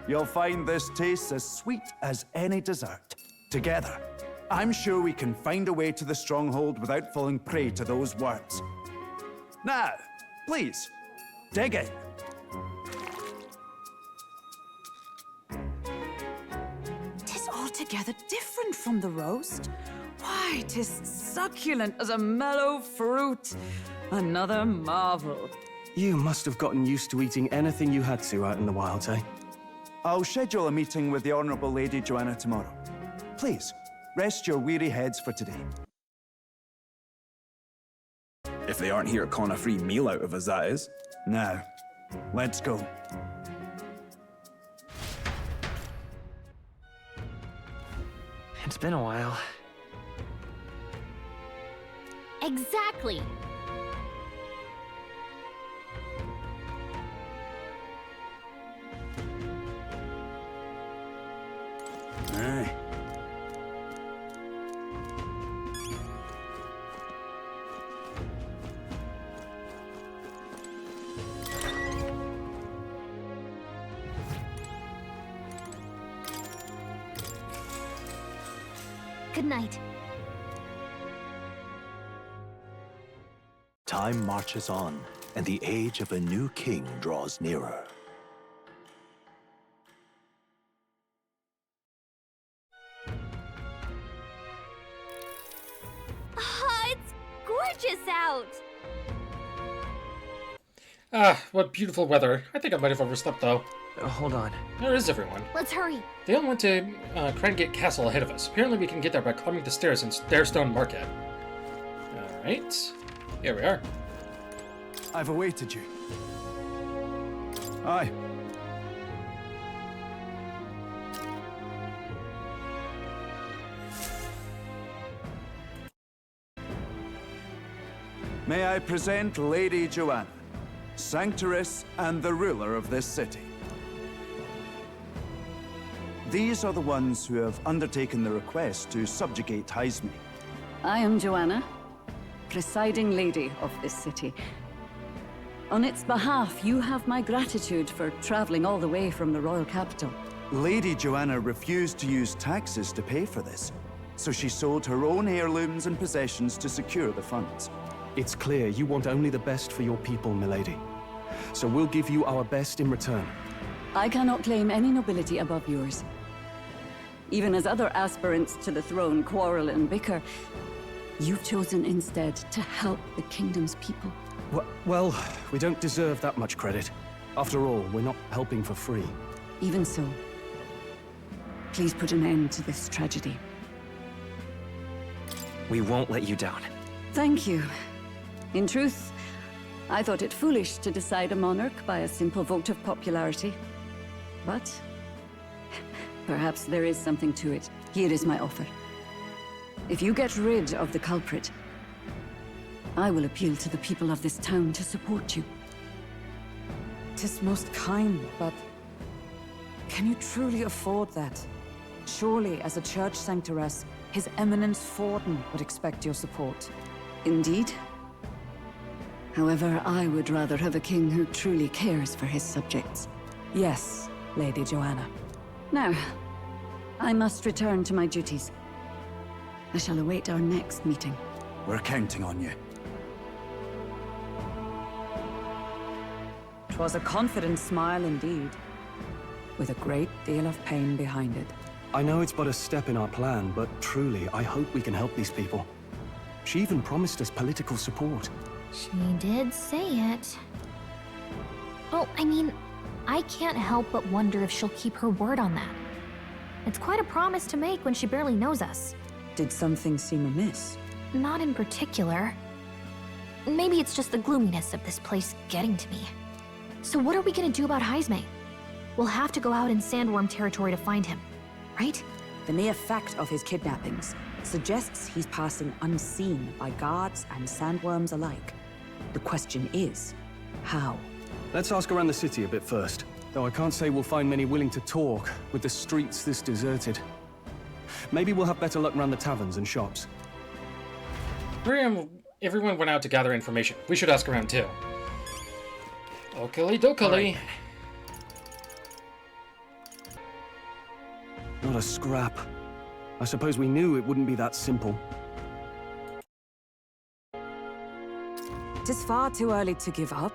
You'll find this tastes as sweet as any dessert. Together, I'm sure we can find a way to the stronghold without falling prey to those worms. Now, please, dig in. Tis altogether different from the roast. Why, 'tis succulent as a mellow fruit. Another marvel. You must have gotten used to eating anything you had to out in the wilds, eh? I'll schedule a meeting with the Honourable Lady Joanna tomorrow. Please, rest your weary heads for today. If they aren't here calling a free meal out of us, that is. Now, Let's go. It's been a while. Exactly. Aye. Good night. Time marches on, and the age of a new king draws nearer. It's gorgeous out. Ah, what beautiful weather. I think I might have overslept, though. Hold on. Where is everyone? Let's hurry. They all went to Crangate Castle ahead of us. Apparently we can get there by climbing the stairs in Stairstone Market. Alright. Here we are. I've awaited you. Aye. May I present Lady Joanna, Sanctoress and the ruler of this city. These are the ones who have undertaken the request to subjugate Heisme. I am Joanna, presiding lady of this city. On its behalf, you have my gratitude for traveling all the way from the royal capital. Lady Joanna refused to use taxes to pay for this, so she sold her own heirlooms and possessions to secure the funds. It's clear you want only the best for your people, milady. So we'll give you our best in return. I cannot claim any nobility above yours. Even as other aspirants to the throne quarrel and bicker, you've chosen instead to help the kingdom's people. Well, we don't deserve that much credit. After all, we're not helping for free. Even so, please put an end to this tragedy. We won't let you down. Thank you. In truth, I thought it foolish to decide a monarch by a simple vote of popularity. But perhaps there is something to it. Here is my offer. If you get rid of the culprit, I will appeal to the people of this town to support you. 'Tis most kind, but can you truly afford that? Surely, as a church sanctoress, His Eminence Forden would expect your support. Indeed. However, I would rather have a king who truly cares for his subjects. Yes, Lady Joanna. Now, I must return to my duties. I shall await our next meeting. We're counting on you. 'Twas a confident smile indeed, with a great deal of pain behind it. I know it's but a step in our plan, but truly, I hope we can help these people. She even promised us political support. She did say it. Oh, I mean, I can't help but wonder if she'll keep her word on that. It's quite a promise to make when she barely knows us. Did something seem amiss? Not in particular. Maybe it's just the gloominess of this place getting to me. So what are we gonna do about Heisme? We'll have to go out in Sandworm territory to find him, right? The mere fact of his kidnappings suggests he's passing unseen by guards and sandworms alike. The question is, how? Let's ask around the city a bit first. Though I can't say we'll find many willing to talk, with the streets this deserted. Maybe we'll have better luck around the taverns and shops. Everyone went out to gather information. We should ask around too. Okily dokily. Not a scrap. I suppose we knew it wouldn't be that simple. 'Tis far too early to give up.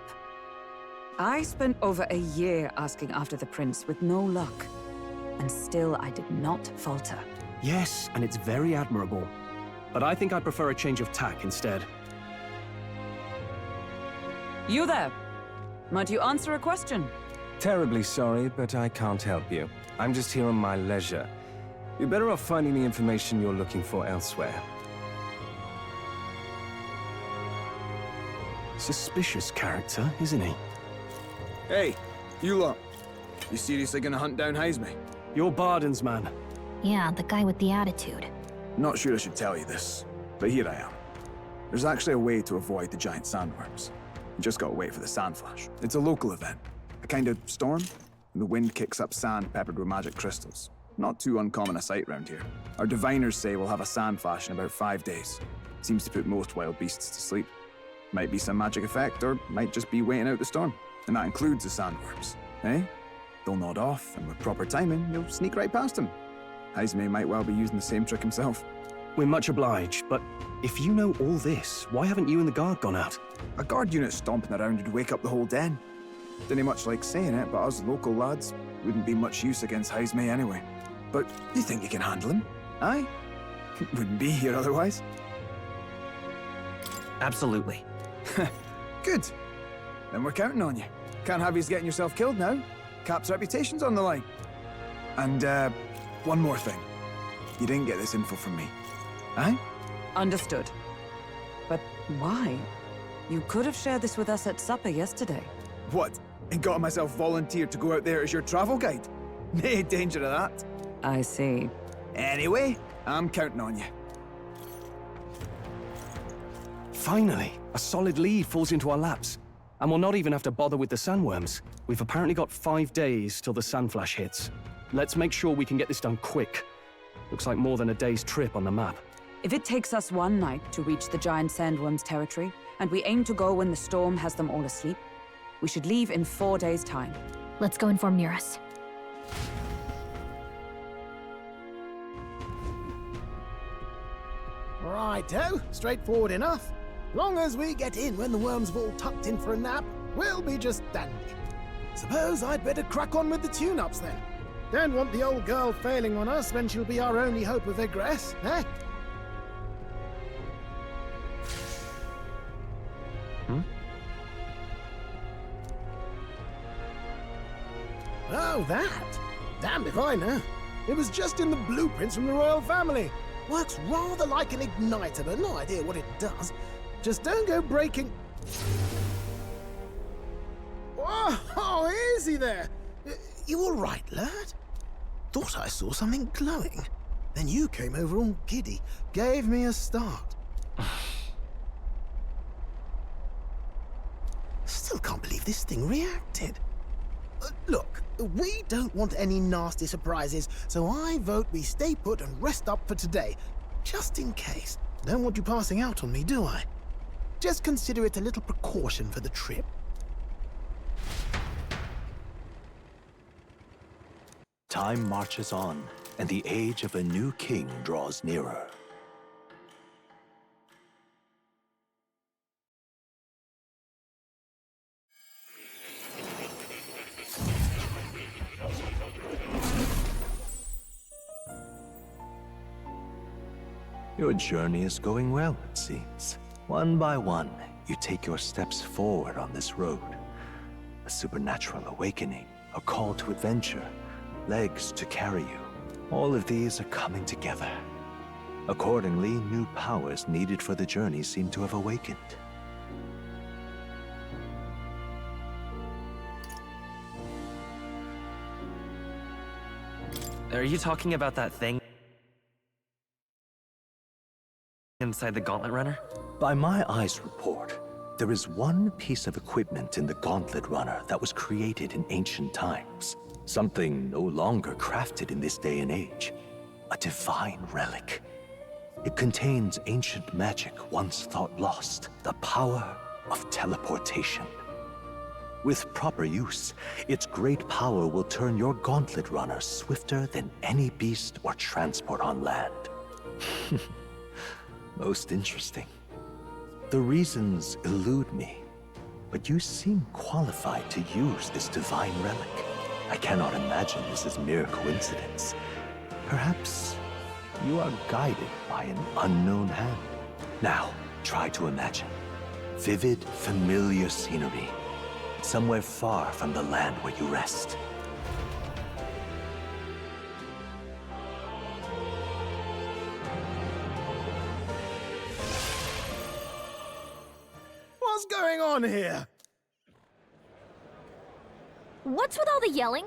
I spent over a year asking after the prince with no luck. And still I did not falter. Yes, and it's very admirable. But I think I'd prefer a change of tack instead. You there! Might you answer a question? Terribly sorry, but I can't help you. I'm just here on my leisure. You're better off finding the information you're looking for elsewhere. Suspicious character, isn't he? Hey, you lot. You seriously gonna hunt down Heisme? You're Barden's man. Yeah, the guy with the attitude. Not sure I should tell you this, but here I am. There's actually a way to avoid the giant sandworms. You just gotta wait for the sand flash. It's a local event. A kind of storm, and the wind kicks up sand peppered with magic crystals. Not too uncommon a sight round here. Our diviners say we'll have a sand flash in about 5 days. Seems to put most wild beasts to sleep. Might be some magic effect, or might just be waiting out the storm. And that includes the sandworms, eh? They'll nod off, and with proper timing, you'll sneak right past them. Heisme might well be using the same trick himself. We're much obliged, but if you know all this, why haven't you and the guard gone out? A guard unit stomping around would wake up the whole den. Didn't much like saying it, but us local lads wouldn't be much use against Heisme anyway. But you think you can handle him? Aye? Wouldn't be here otherwise. Absolutely. Good. Then we're counting on you. Can't have you getting yourself killed now. Cap's reputation's on the line. And, one more thing. You didn't get this info from me. Aye? Understood. But why? You could have shared this with us at supper yesterday. What? And got myself volunteered to go out there as your travel guide? No danger of that. I see. Anyway, I'm counting on you. Finally, a solid lead falls into our laps. And we'll not even have to bother with the sandworms. We've apparently got 5 days till the sandflash hits. Let's make sure we can get this done quick. Looks like more than a day's trip on the map. If it takes us one night to reach the giant sandworm's territory, and we aim to go when the storm has them all asleep, we should leave in 4 days' time. Let's go inform Nearest. Righto, straightforward enough. Long as we get in when the worms have all tucked in for a nap, we'll be just dandy. Suppose I'd better crack on with the tune-ups then. Don't want the old girl failing on us when she'll be our only hope of egress, eh? Oh, that? Damned if I know. It was just in the blueprints from the royal family. Works rather like an igniter, but no idea what it does. Just don't go breaking... Oh, easy there! You all right, lad? Thought I saw something glowing. Then you came over all giddy, gave me a start. Still can't believe this thing reacted. Look, we don't want any nasty surprises, so I vote we stay put and rest up for today. Just in case. Don't want you passing out on me, do I? Just consider it a little precaution for the trip. Time marches on, and the age of a new king draws nearer. Your journey is going well, it seems. One by one, you take your steps forward on this road. A supernatural awakening, a call to adventure, legs to carry you. All of these are coming together. Accordingly, new powers needed for the journey seem to have awakened. Are you talking about that thing inside the Gauntlet Runner? By my eyes report, there is one piece of equipment in the Gauntlet Runner that was created in ancient times. Something no longer crafted in this day and age. A divine relic. It contains ancient magic once thought lost. The power of teleportation. With proper use, its great power will turn your Gauntlet Runner swifter than any beast or transport on land. Most interesting. The reasons elude me, but you seem qualified to use this divine relic. I cannot imagine this is mere coincidence. Perhaps you are guided by an unknown hand. Now, try to imagine. Vivid, familiar scenery. Somewhere far from the land where you rest. What's going on here? What's with all the yelling?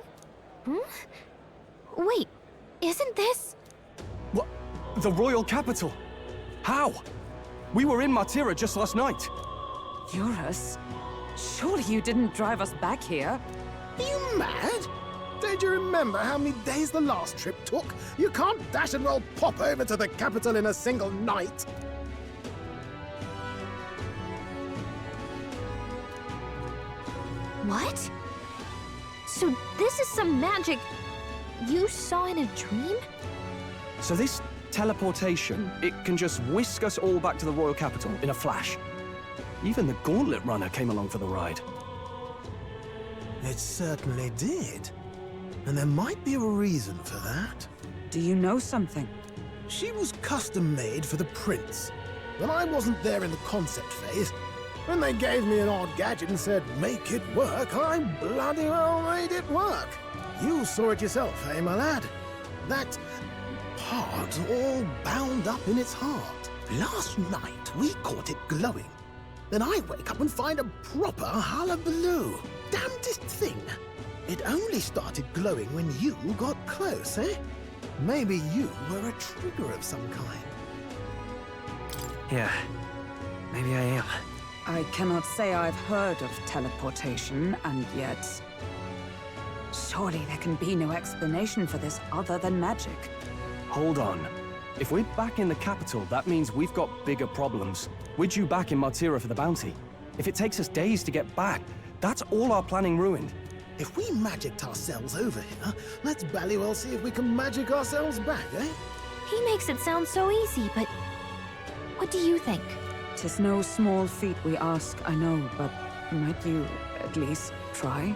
Wait, isn't this... What? The royal capital? How? We were in Martira just last night. Eurus? Surely you didn't drive us back here? Are you mad? Don't you remember how many days the last trip took? You can't dash and roll pop over to the capital in a single night. What? So this is some magic you saw in a dream? So this teleportation, it can just whisk us all back to the royal capital in a flash. Even the Gauntlet Runner came along for the ride. It certainly did. And there might be a reason for that. Do you know something? She was custom-made for the prince. When I wasn't there in the concept phase, when they gave me an odd gadget and said, make it work, I bloody well made it work. You saw it yourself, eh, my lad? That part all bound up in its heart. Last night, we caught it glowing. Then I wake up and find a proper hullabaloo. Damnedest thing. It only started glowing when you got close, eh? Maybe you were a trigger of some kind. Yeah, maybe I am. I cannot say I've heard of teleportation, and yet... Surely there can be no explanation for this other than magic. Hold on. If we're back in the capital, that means we've got bigger problems. We're due back in Martira for the bounty. If it takes us days to get back, that's all our planning ruined. If we magicked ourselves over here, let's bally well see if we can magic ourselves back, eh? He makes it sound so easy, but... What do you think? 'Tis no small feat we ask, I know, but might you at least try?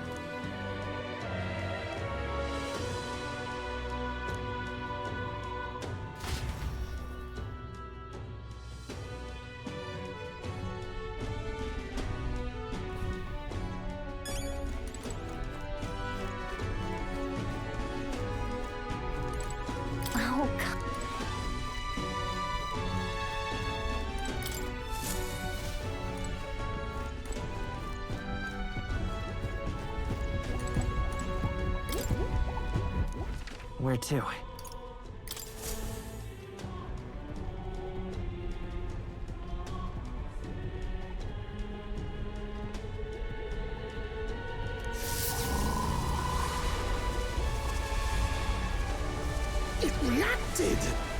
Oh, God. Where to? It reacted!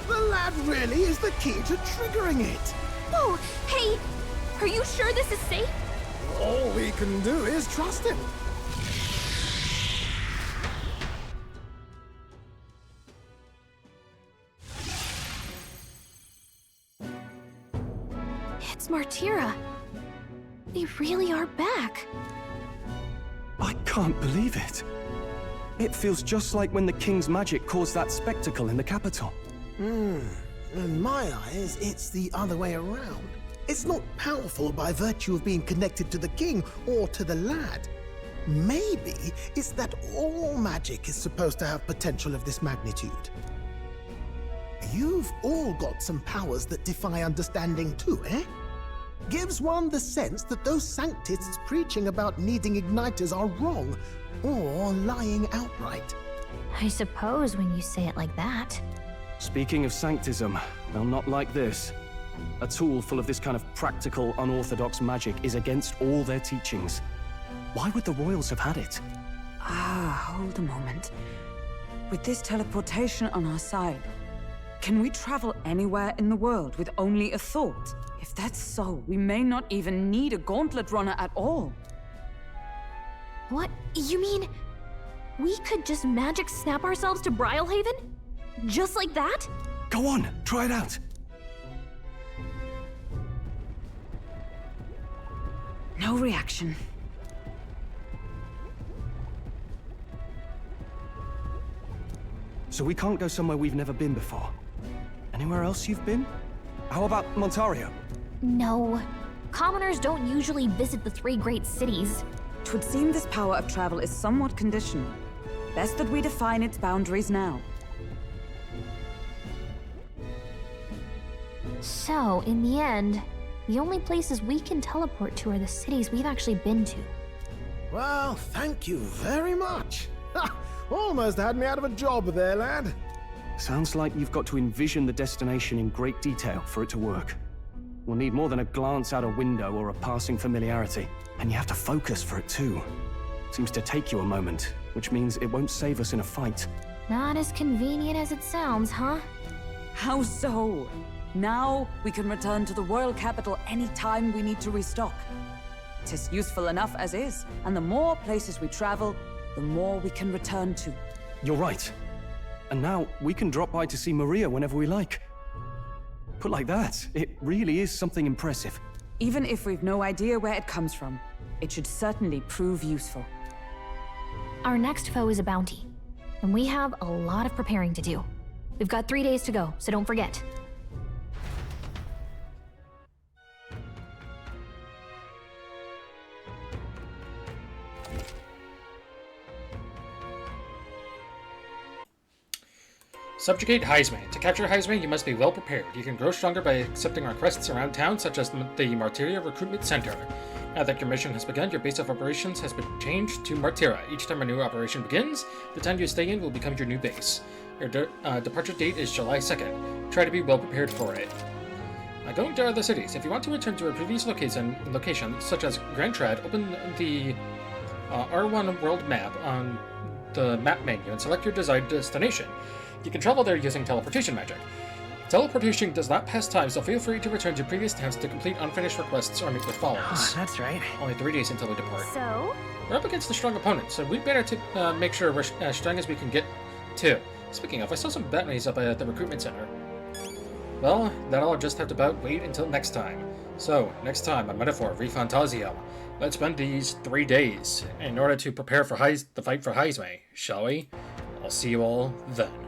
The lad really is the key to triggering it! Oh, hey! Are you sure this is safe? All we can do is trust him. It's Martira. They really are back. I can't believe it. It feels just like when the king's magic caused that spectacle in the capital. In my eyes, it's the other way around. It's not powerful by virtue of being connected to the king or to the lad. Maybe it's that all magic is supposed to have potential of this magnitude. You've all got some powers that defy understanding too, eh? Gives one the sense that those sanctists preaching about needing igniters are wrong, or lying outright. I suppose when you say it like that. Speaking of sanctism, well, not like this. A tool full of this kind of practical, unorthodox magic is against all their teachings. Why would the royals have had it? Hold a moment. With this teleportation on our side, can we travel anywhere in the world with only a thought? If that's so, we may not even need a gauntlet runner at all. What? You mean... we could just magic snap ourselves to Brylehaven? Just like that? Go on, try it out. No reaction. So we can't go somewhere we've never been before. Anywhere else you've been? How about Montario? No. Commoners don't usually visit the three great cities. 'Twould seem this power of travel is somewhat conditional. Best that we define its boundaries now. So, in the end, the only places we can teleport to are the cities we've actually been to. Well, thank you very much. Ha! Almost had me out of a job there, lad. Sounds like you've got to envision the destination in great detail for it to work. We'll need more than a glance out a window or a passing familiarity. And you have to focus for it too. Seems to take you a moment, which means it won't save us in a fight. Not as convenient as it sounds, huh? How so? Now we can return to the royal capital any time we need to restock. 'Tis useful enough as is, and the more places we travel, the more we can return to. You're right. And now we can drop by to see Maria whenever we like. Put like that, it really is something impressive. Even if we've no idea where it comes from, it should certainly prove useful. Our next foe is a bounty, and we have a lot of preparing to do. We've got 3 days to go, so don't forget. Subjugate Heisme. To capture Heisme, you must be well prepared. You can grow stronger by accepting our quests around town, such as the Martira Recruitment Center. Now that your mission has begun, your base of operations has been changed to Martira. Each time a new operation begins, the town you stay in will become your new base. Your departure date is July 2nd. Try to be well prepared for it. Going to other cities. If you want to return to a previous location such as Grand Trad, open the R1 world map on the map menu and select your desired destination. You can travel there using teleportation magic. Teleportation does not pass time, so feel free to return to previous towns to complete unfinished requests or meet with followers. Oh, that's right. Only 3 days until we depart. So? We're up against a strong opponent, so we'd better to make sure we're as strong as we can get to. Speaking of, I saw some batteries up at the recruitment center. Well, that'll just have to wait until next time. So, next time on Metaphor Refantazio, let's spend these 3 days in order to prepare for the fight for Heisme, shall we? I'll see you all then.